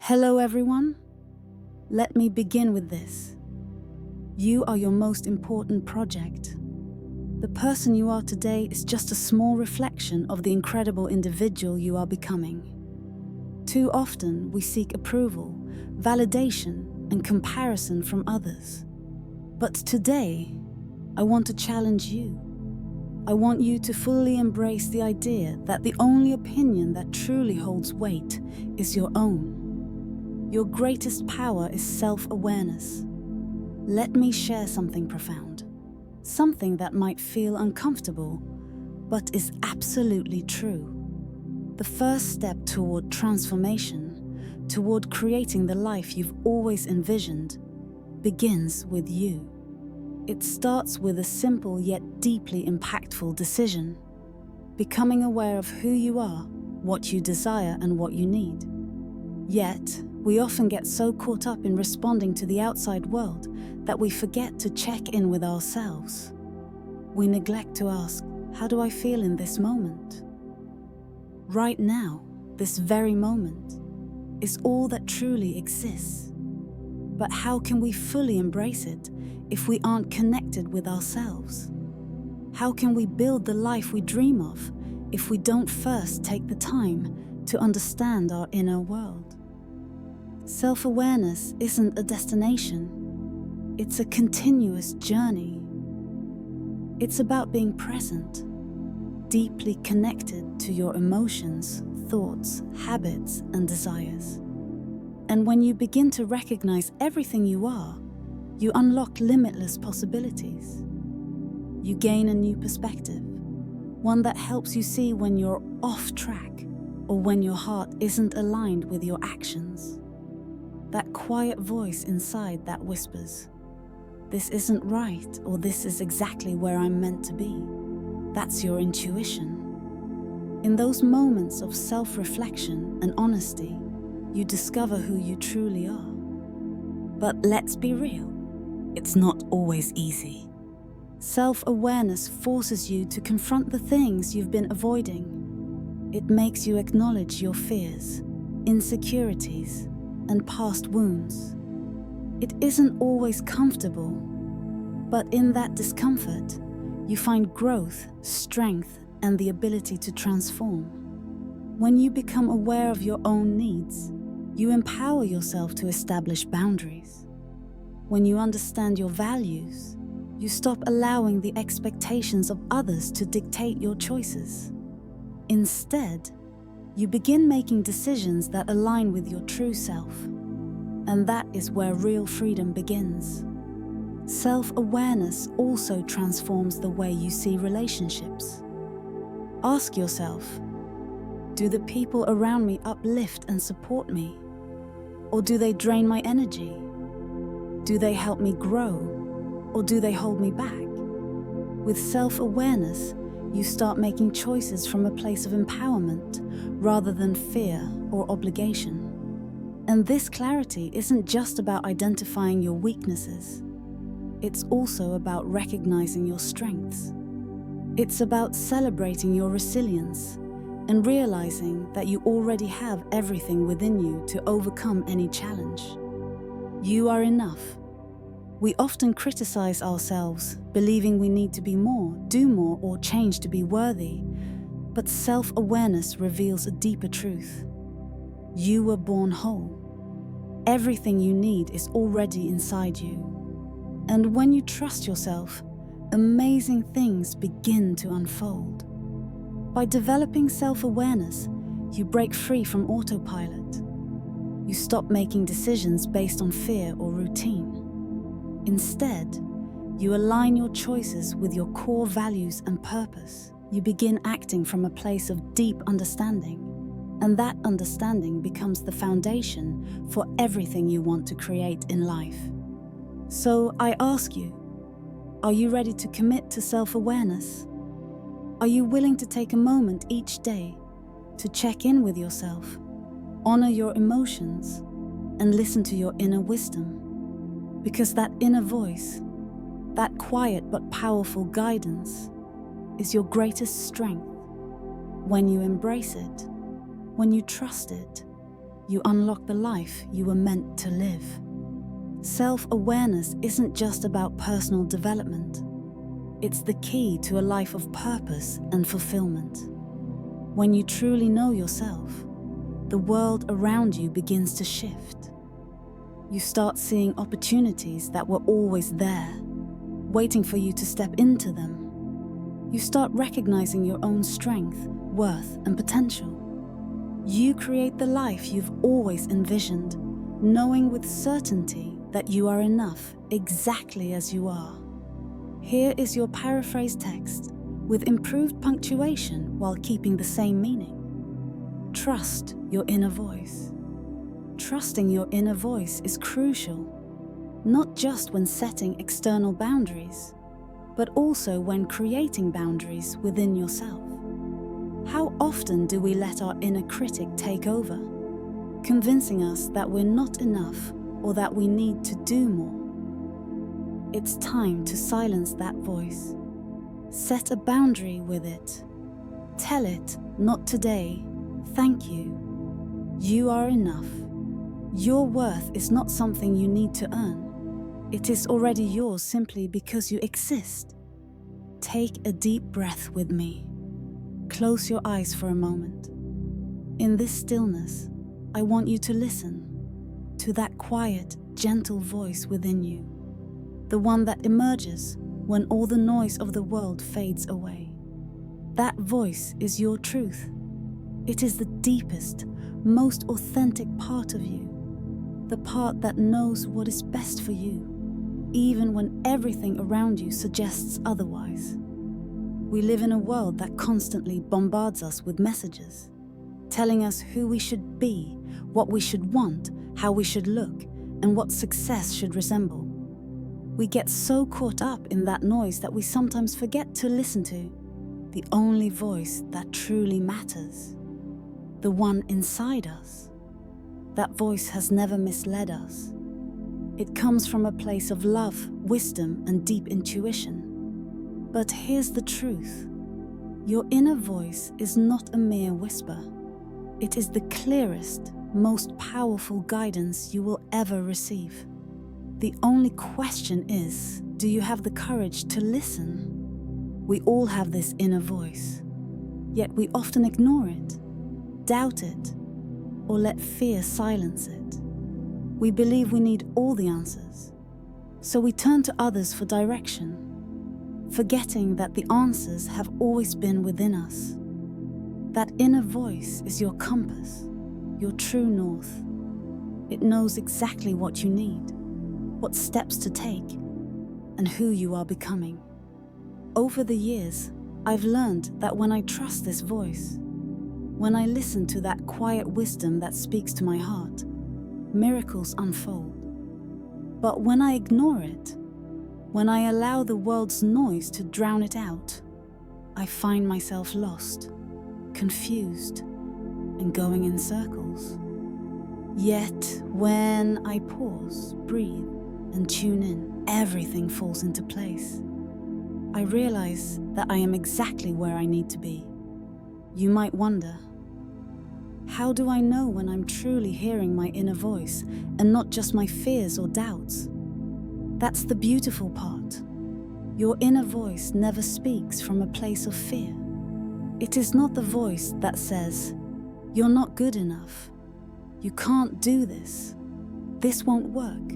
Hello everyone. Let me begin with this. You are your most important project. The person you are today is just a small reflection of the incredible individual you are becoming. Too often we seek approval, validation, and comparison from others. But today, I want to challenge you. I want you to fully embrace the idea that the only opinion that truly holds weight is your own. Your greatest power is self-awareness. Let me share something profound. Something that might feel uncomfortable, but is absolutely true. The first step toward transformation, toward creating the life you've always envisioned, begins with you. It starts with a simple yet deeply impactful decision. Becoming aware of who you are, what you desire, and what you need. Yet, we often get so caught up in responding to the outside world that we forget to check in with ourselves. We neglect to ask, how do I feel in this moment? Right now, this very moment, is all that truly exists. But how can we fully embrace it if we aren't connected with ourselves? How can we build the life we dream of if we don't first take the time to understand our inner world? Self-awareness isn't a destination. It's a continuous journey. It's about being present, deeply connected to your emotions, thoughts, habits, and desires. And when you begin to recognize everything you are, you unlock limitless possibilities. You gain a new perspective, one that helps you see when you're off track or when your heart isn't aligned with your actions. That quiet voice inside that whispers, "This isn't right," or "This is exactly where I'm meant to be." That's your intuition. In those moments of self-reflection and honesty, you discover who you truly are. But let's be real, it's not always easy. Self-awareness forces you to confront the things you've been avoiding. It makes you acknowledge your fears, insecurities, and past wounds. It isn't always comfortable, but in that discomfort, you find growth, strength, and the ability to transform. When you become aware of your own needs, you empower yourself to establish boundaries. When you understand your values, you stop allowing the expectations of others to dictate your choices. Instead, you begin making decisions that align with your true self. And that is where real freedom begins. Self-awareness also transforms the way you see relationships. Ask yourself, do the people around me uplift and support me? Or do they drain my energy? Do they help me grow? Or do they hold me back? With self-awareness, you start making choices from a place of empowerment rather than fear or obligation. And this clarity isn't just about identifying your weaknesses. It's also about recognizing your strengths. It's about celebrating your resilience and realizing that you already have everything within you to overcome any challenge. You are enough. We often criticize ourselves, believing we need to be more, do more, or change to be worthy. But self-awareness reveals a deeper truth. You were born whole. Everything you need is already inside you. And when you trust yourself, amazing things begin to unfold. By developing self-awareness, you break free from autopilot. You stop making decisions based on fear or routine. Instead, you align your choices with your core values and purpose. You begin acting from a place of deep understanding, and that understanding becomes the foundation for everything you want to create in life. So I ask you, are you ready to commit to self-awareness? Are you willing to take a moment each day to check in with yourself, honor your emotions, and listen to your inner wisdom? Because that inner voice, that quiet but powerful guidance, is your greatest strength. When you embrace it, when you trust it, you unlock the life you were meant to live. Self-awareness isn't just about personal development. It's the key to a life of purpose and fulfillment. When you truly know yourself, the world around you begins to shift. You start seeing opportunities that were always there, waiting for you to step into them. You start recognizing your own strength, worth, and potential. You create the life you've always envisioned, knowing with certainty that you are enough exactly as you are. Here is your paraphrased text, with improved punctuation while keeping the same meaning. Trust your inner voice. Trusting your inner voice is crucial, not just when setting external boundaries, but also when creating boundaries within yourself. How often do we let our inner critic take over, convincing us that we're not enough or that we need to do more? It's time to silence that voice. Set a boundary with it. Tell it, not today, thank you. You are enough. Your worth is not something you need to earn. It is already yours simply because you exist. Take a deep breath with me. Close your eyes for a moment. In this stillness, I want you to listen to that quiet, gentle voice within you, the one that emerges when all the noise of the world fades away. That voice is your truth. It is the deepest, most authentic part of you, the part that knows what is best for you, even when everything around you suggests otherwise. We live in a world that constantly bombards us with messages, telling us who we should be, what we should want, how we should look, and what success should resemble. We get so caught up in that noise that we sometimes forget to listen to the only voice that truly matters, the one inside us. That voice has never misled us. It comes from a place of love, wisdom, and deep intuition. But here's the truth. Your inner voice is not a mere whisper. It is the clearest, most powerful guidance you will ever receive. The only question is, do you have the courage to listen? We all have this inner voice, yet we often ignore it, doubt it, or let fear silence it. We believe we need all the answers, so we turn to others for direction, forgetting that the answers have always been within us. That inner voice is your compass, your true north. It knows exactly what you need, what steps to take, and who you are becoming. Over the years, I've learned that when I trust this voice, when I listen to that quiet wisdom that speaks to my heart, miracles unfold. But when I ignore it, when I allow the world's noise to drown it out, I find myself lost, confused, and going in circles. Yet, when I pause, breathe, and tune in, everything falls into place. I realize that I am exactly where I need to be. You might wonder, how do I know when I'm truly hearing my inner voice and not just my fears or doubts? That's the beautiful part. Your inner voice never speaks from a place of fear. It is not the voice that says, "You're not good enough. You can't do this. This won't work."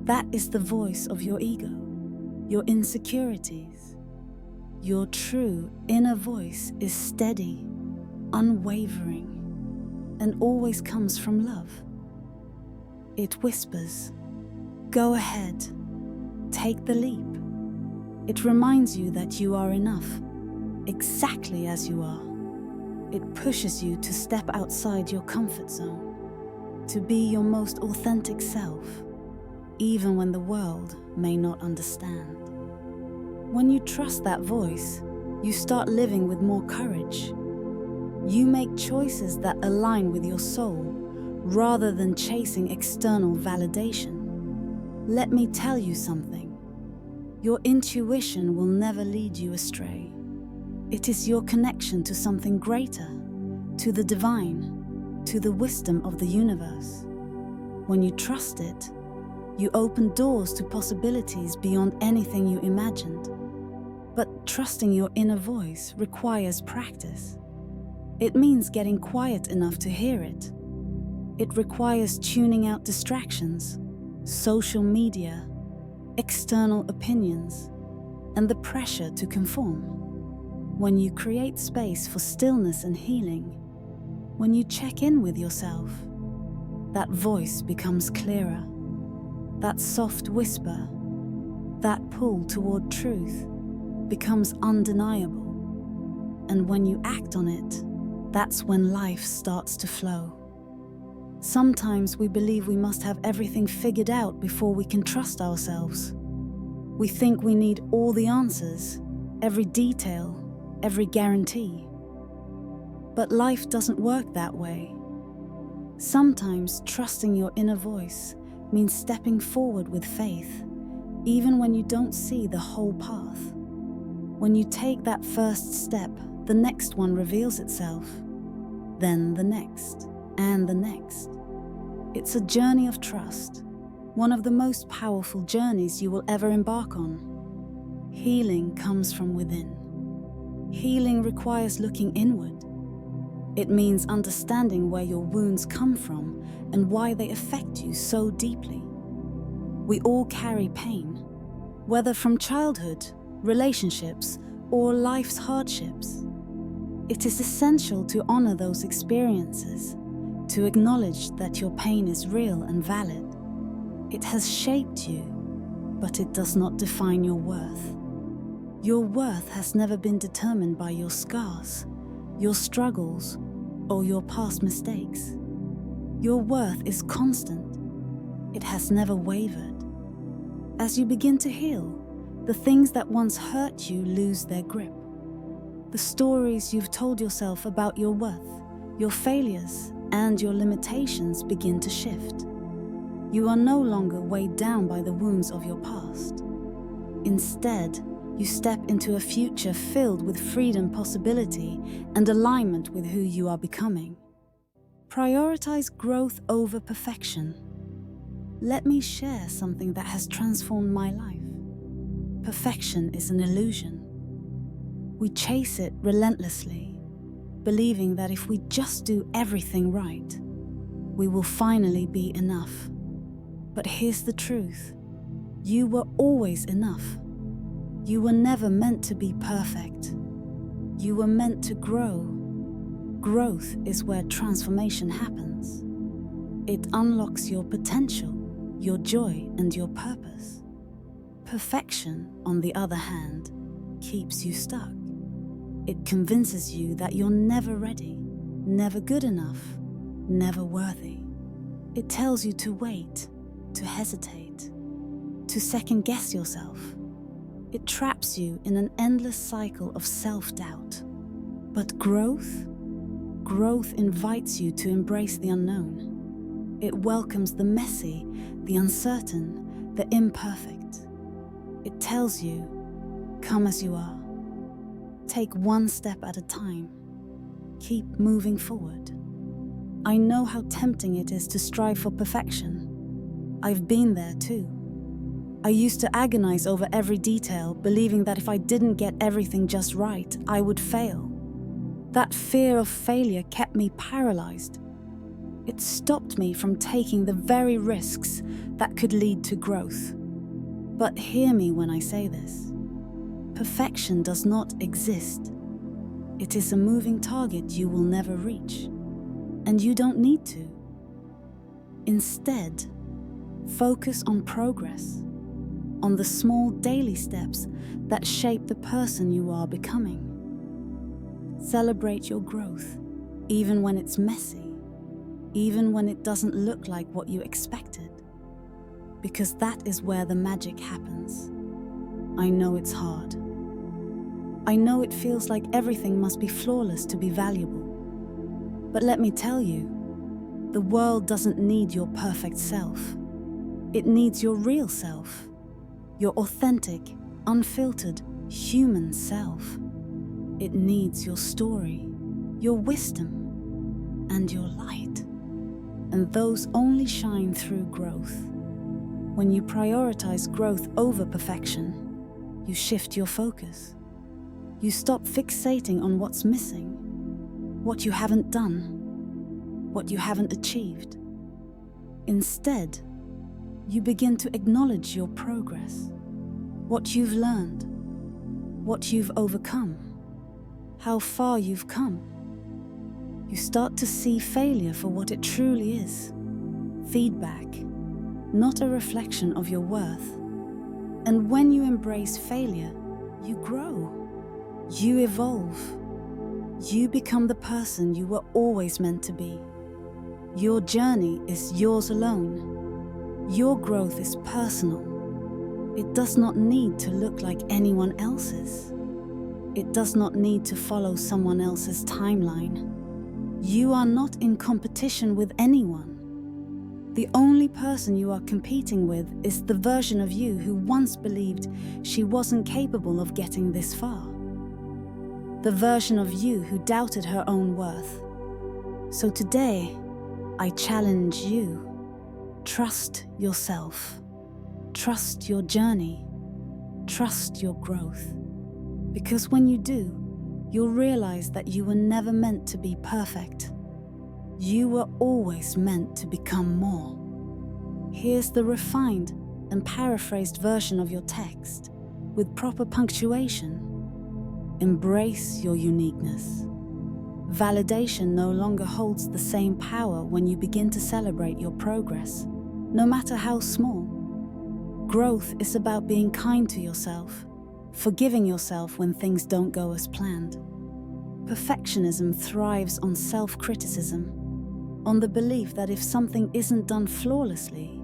That is the voice of your ego, your insecurities. Your true inner voice is steady, unwavering, and always comes from love. It whispers, "Go ahead, take the leap." It reminds you that you are enough, exactly as you are. It pushes you to step outside your comfort zone, to be your most authentic self, even when the world may not understand. When you trust that voice, you start living with more courage. You make choices that align with your soul, rather than chasing external validation. Let me tell you something. Your intuition will never lead you astray. It is your connection to something greater, to the divine, to the wisdom of the universe. When you trust it, you open doors to possibilities beyond anything you imagined. But trusting your inner voice requires practice. It means getting quiet enough to hear it. It requires tuning out distractions, social media, external opinions, and the pressure to conform. When you create space for stillness and healing, when you check in with yourself, that voice becomes clearer. That soft whisper, that pull toward truth, becomes undeniable. And when you act on it, that's when life starts to flow. Sometimes we believe we must have everything figured out before we can trust ourselves. We think we need all the answers, every detail, every guarantee. But life doesn't work that way. Sometimes trusting your inner voice means stepping forward with faith, even when you don't see the whole path. When you take that first step, the next one reveals itself, then the next, and the next. It's a journey of trust, one of the most powerful journeys you will ever embark on. Healing comes from within. Healing requires looking inward. It means understanding where your wounds come from and why they affect you so deeply. We all carry pain, whether from childhood, relationships, or life's hardships. It is essential to honor those experiences, to acknowledge that your pain is real and valid. It has shaped you, but it does not define your worth. Your worth has never been determined by your scars, your struggles, or your past mistakes. Your worth is constant. It has never wavered. As you begin to heal, the things that once hurt you lose their grip. The stories you've told yourself about your worth, your failures, and your limitations begin to shift. You are no longer weighed down by the wounds of your past. Instead, you step into a future filled with freedom, possibility, and alignment with who you are becoming. Prioritize growth over perfection. Let me share something that has transformed my life. Perfection is an illusion. We chase it relentlessly, believing that if we just do everything right, we will finally be enough. But here's the truth. You were always enough. You were never meant to be perfect. You were meant to grow. Growth is where transformation happens. It unlocks your potential, your joy, and your purpose. Perfection, on the other hand, keeps you stuck. It convinces you that you're never ready, never good enough, never worthy. It tells you to wait, to hesitate, to second-guess yourself. It traps you in an endless cycle of self-doubt. But growth invites you to embrace the unknown. It welcomes the messy, the uncertain, the imperfect. It tells you, come as you are. Take one step at a time. Keep moving forward. I know how tempting it is to strive for perfection. I've been there too. I used to agonize over every detail, believing that if I didn't get everything just right, I would fail. That fear of failure kept me paralyzed. It stopped me from taking the very risks that could lead to growth. But hear me when I say this. Perfection does not exist. It is a moving target you will never reach, and you don't need to. Instead, focus on progress, on the small daily steps that shape the person you are becoming. Celebrate your growth, even when it's messy, even when it doesn't look like what you expected, because that is where the magic happens. I know it's hard. I know it feels like everything must be flawless to be valuable. But let me tell you, the world doesn't need your perfect self. It needs your real self, your authentic, unfiltered, human self. It needs your story, your wisdom, and your light. And those only shine through growth. When you prioritize growth over perfection, you shift your focus. You stop fixating on what's missing, what you haven't done, what you haven't achieved. Instead, you begin to acknowledge your progress, what you've learned, what you've overcome, how far you've come. You start to see failure for what it truly is: feedback, not a reflection of your worth. And when you embrace failure, you grow, you evolve, you become the person you were always meant to be. Your journey is yours alone. Your growth is personal. It does not need to look like anyone else's. It does not need to follow someone else's timeline. You are not in competition with anyone. The only person you are competing with is the version of you who once believed she wasn't capable of getting this far. The version of you who doubted her own worth. So today, I challenge you. Trust yourself. Trust your journey. Trust your growth. Because when you do, you'll realize that you were never meant to be perfect. You were always meant to become more. Here's the refined and paraphrased version of your text, with proper punctuation. Embrace your uniqueness. Validation no longer holds the same power when you begin to celebrate your progress, no matter how small. Growth is about being kind to yourself, forgiving yourself when things don't go as planned. Perfectionism thrives on self-criticism, on the belief that if something isn't done flawlessly,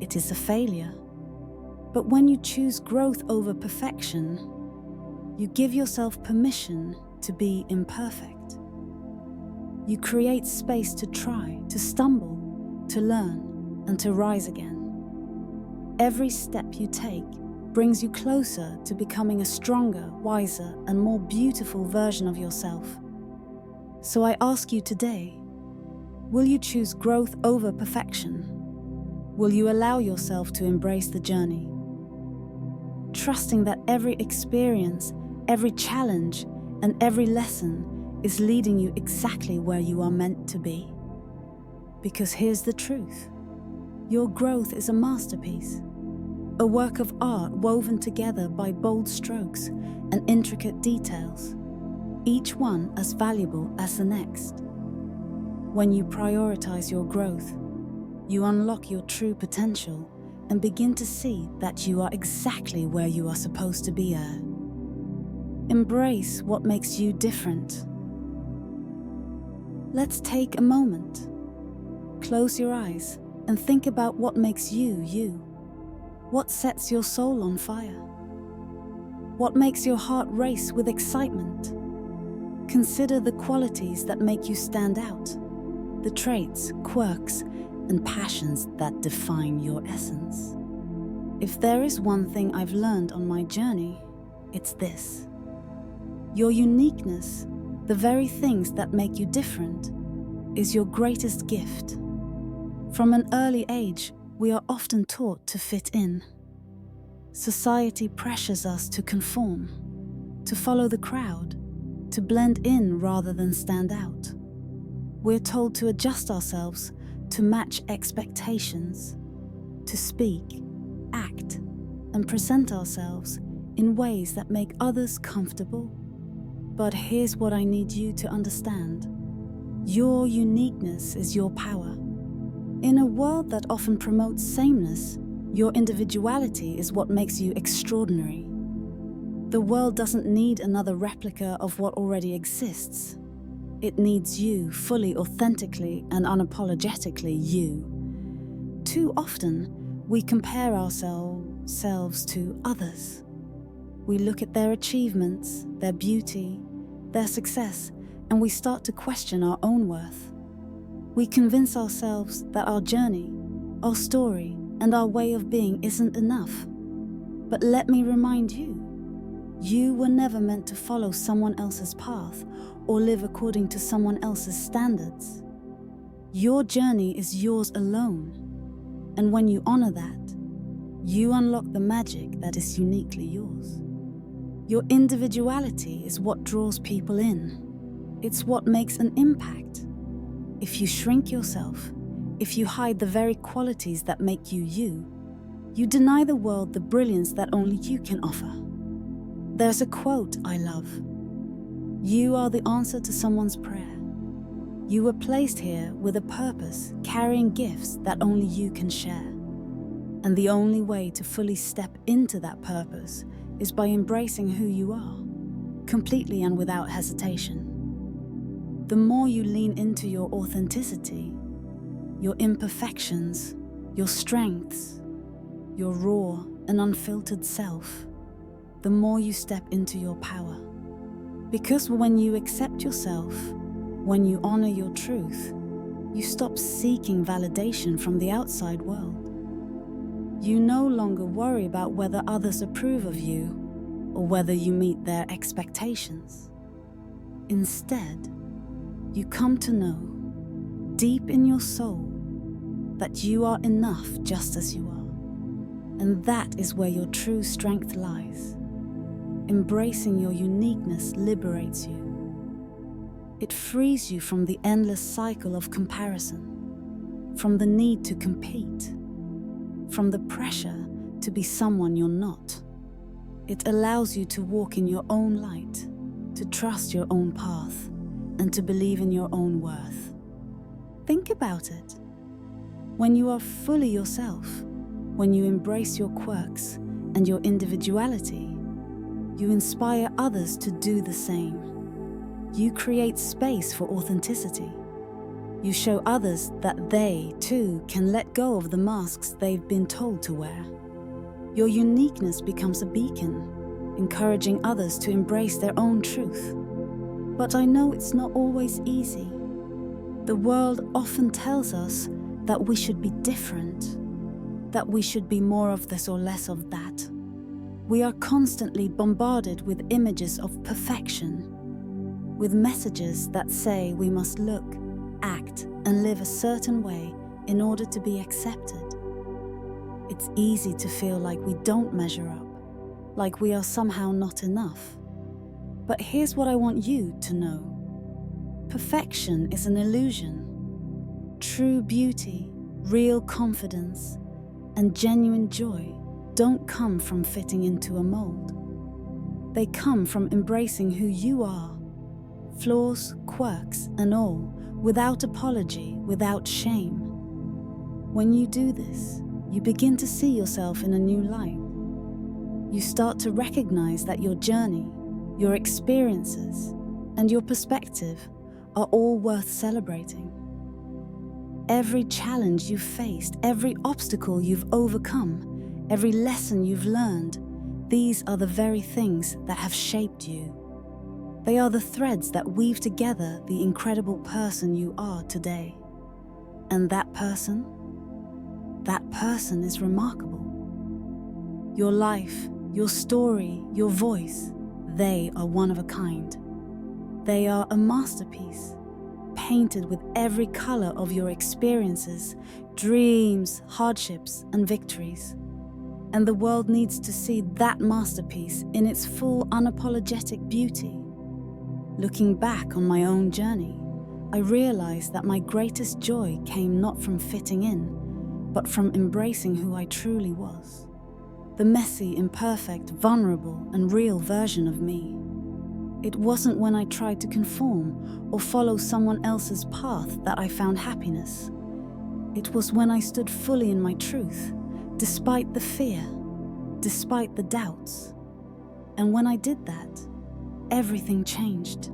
it is a failure. But when you choose growth over perfection, you give yourself permission to be imperfect. You create space to try, to stumble, to learn, and to rise again. Every step you take brings you closer to becoming a stronger, wiser, and more beautiful version of yourself. So I ask you today, will you choose growth over perfection? Will you allow yourself to embrace the journey? Trusting that every experience, every challenge, and every lesson is leading you exactly where you are meant to be. Because here's the truth. Your growth is a masterpiece, a work of art woven together by bold strokes and intricate details, each one as valuable as the next. When you prioritize your growth, you unlock your true potential and begin to see that you are exactly where you are supposed to be at. Embrace what makes you different. Let's take a moment. Close your eyes and think about what makes you, you. What sets your soul on fire? What makes your heart race with excitement? Consider the qualities that make you stand out, the traits, quirks, and passions that define your essence. If there is one thing I've learned on my journey, it's this. Your uniqueness, the very things that make you different, is your greatest gift. From an early age, we are often taught to fit in. Society pressures us to conform, to follow the crowd, to blend in rather than stand out. We're told to adjust ourselves to match expectations, to speak, act, and present ourselves in ways that make others comfortable. But here's what I need you to understand. Your uniqueness is your power. In a world that often promotes sameness, your individuality is what makes you extraordinary. The world doesn't need another replica of what already exists. It needs you, fully, authentically, and unapologetically you. Too often, we compare ourselves to others. We look at their achievements, their beauty, their success, and we start to question our own worth. We convince ourselves that our journey, our story, and our way of being isn't enough. But let me remind you, you were never meant to follow someone else's path or live according to someone else's standards. Your journey is yours alone, and when you honor that, you unlock the magic that is uniquely yours. Your individuality is what draws people in. It's what makes an impact. If you shrink yourself, if you hide the very qualities that make you you, you deny the world the brilliance that only you can offer. There's a quote I love. You are the answer to someone's prayer. You were placed here with a purpose, carrying gifts that only you can share. And the only way to fully step into that purpose is by embracing who you are, completely and without hesitation. The more you lean into your authenticity, your imperfections, your strengths, your raw and unfiltered self, the more you step into your power. Because when you accept yourself, when you honor your truth, you stop seeking validation from the outside world. You no longer worry about whether others approve of you or whether you meet their expectations. Instead, you come to know, deep in your soul, that you are enough just as you are. And that is where your true strength lies. Embracing your uniqueness liberates you. It frees you from the endless cycle of comparison, from the need to compete, from the pressure to be someone you're not. It allows you to walk in your own light, to trust your own path, and to believe in your own worth. Think about it. When you are fully yourself, when you embrace your quirks and your individuality, you inspire others to do the same. You create space for authenticity. You show others that they, too, can let go of the masks they've been told to wear. Your uniqueness becomes a beacon, encouraging others to embrace their own truth. But I know it's not always easy. The world often tells us that we should be different, that we should be more of this or less of that. We are constantly bombarded with images of perfection, with messages that say we must look, act, and live a certain way in order to be accepted. It's easy to feel like we don't measure up, like we are somehow not enough. But here's what I want you to know. Perfection is an illusion. True beauty, real confidence, and genuine joy don't come from fitting into a mold. They come from embracing who you are, flaws, quirks, and all, without apology, without shame. When you do this, you begin to see yourself in a new light. You start to recognize that your journey, your experiences, and your perspective are all worth celebrating. Every challenge you've faced, every obstacle you've overcome, every lesson you've learned, these are the very things that have shaped you. They are the threads that weave together the incredible person you are today. And that person is remarkable. Your life, your story, your voice, they are one of a kind. They are a masterpiece, painted with every color of your experiences, dreams, hardships, and victories. And the world needs to see that masterpiece in its full, unapologetic beauty. Looking back on my own journey, I realized that my greatest joy came not from fitting in, but from embracing who I truly was. The messy, imperfect, vulnerable, and real version of me. It wasn't when I tried to conform or follow someone else's path that I found happiness. It was when I stood fully in my truth, despite the fear, despite the doubts. And when I did that, everything changed.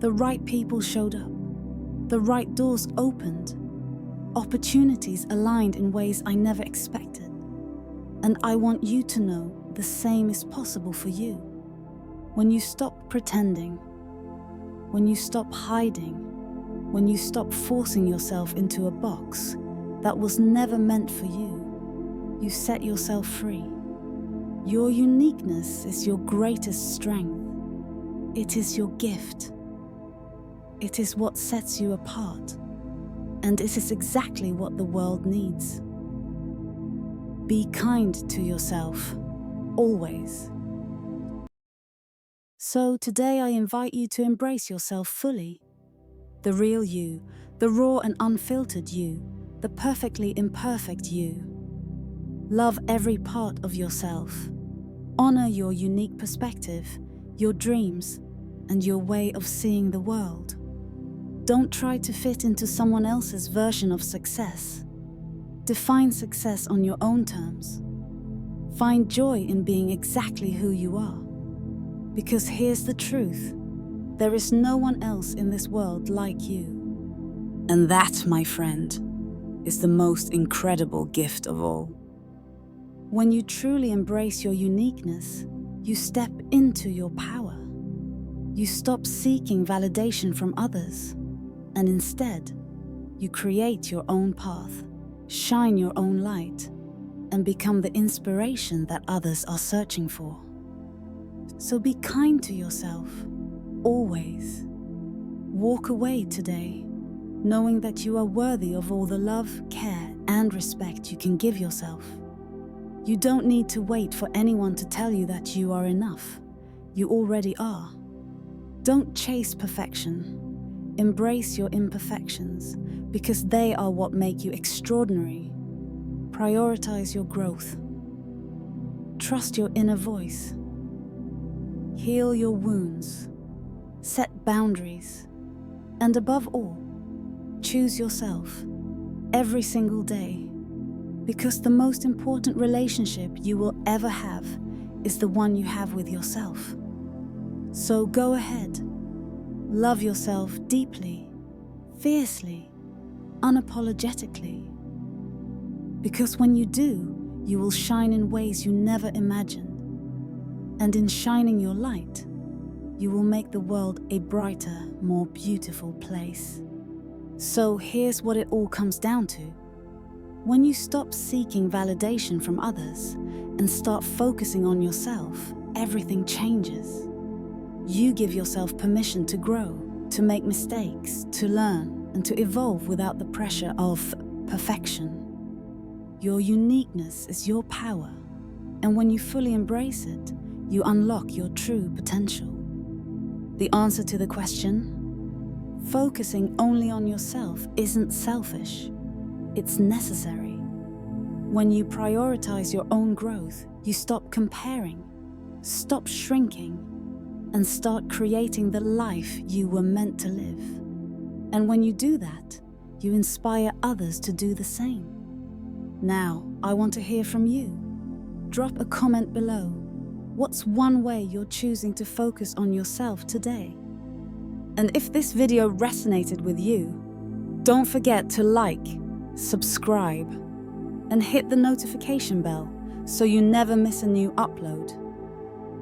The right people showed up. The right doors opened. Opportunities aligned in ways I never expected. And I want you to know the same is possible for you. When you stop pretending, when you stop hiding, when you stop forcing yourself into a box that was never meant for you, you set yourself free. Your uniqueness is your greatest strength. It is your gift. It is what sets you apart. and it is exactly what the world needs. Be kind to yourself, always. So today I invite you to embrace yourself fully. The real you, the raw and unfiltered you, the perfectly imperfect you. Love every part of yourself. Honor your unique perspective, your dreams, and your way of seeing the world. Don't try to fit into someone else's version of success. Define success on your own terms. Find joy in being exactly who you are. Because here's the truth, there is no one else in this world like you. And that, my friend, is the most incredible gift of all. When you truly embrace your uniqueness, you step into your power. You stop seeking validation from others, and instead, you create your own path, shine your own light, and become the inspiration that others are searching for. So be kind to yourself, always. Walk away today, knowing that you are worthy of all the love, care, and respect you can give yourself. You don't need to wait for anyone to tell you that you are enough. You already are. Don't chase perfection. Embrace your imperfections, because they are what make you extraordinary. Prioritize your growth. Trust your inner voice. Heal your wounds. Set boundaries. And above all, choose yourself every single day. Because the most important relationship you will ever have is the one you have with yourself. So go ahead. Love yourself deeply, fiercely, unapologetically. Because when you do, you will shine in ways you never imagined. And in shining your light, you will make the world a brighter, more beautiful place. So here's what it all comes down to. When you stop seeking validation from others and start focusing on yourself, everything changes. You give yourself permission to grow, to make mistakes, to learn, and to evolve without the pressure of perfection. Your uniqueness is your power, and when you fully embrace it, you unlock your true potential. The answer to the question, focusing only on yourself isn't selfish, it's necessary. When you prioritize your own growth, you stop comparing, stop shrinking, and start creating the life you were meant to live. And when you do that, you inspire others to do the same. Now, I want to hear from you. Drop a comment below. What's one way you're choosing to focus on yourself today? And if this video resonated with you, don't forget to like, subscribe, and hit the notification bell so you never miss a new upload.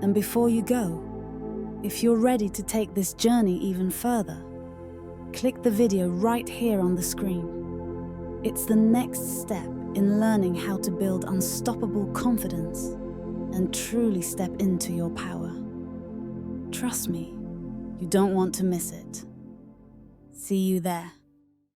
And before you go, if you're ready to take this journey even further, click the video right here on the screen. It's the next step in learning how to build unstoppable confidence and truly step into your power. Trust me, you don't want to miss it. See you there.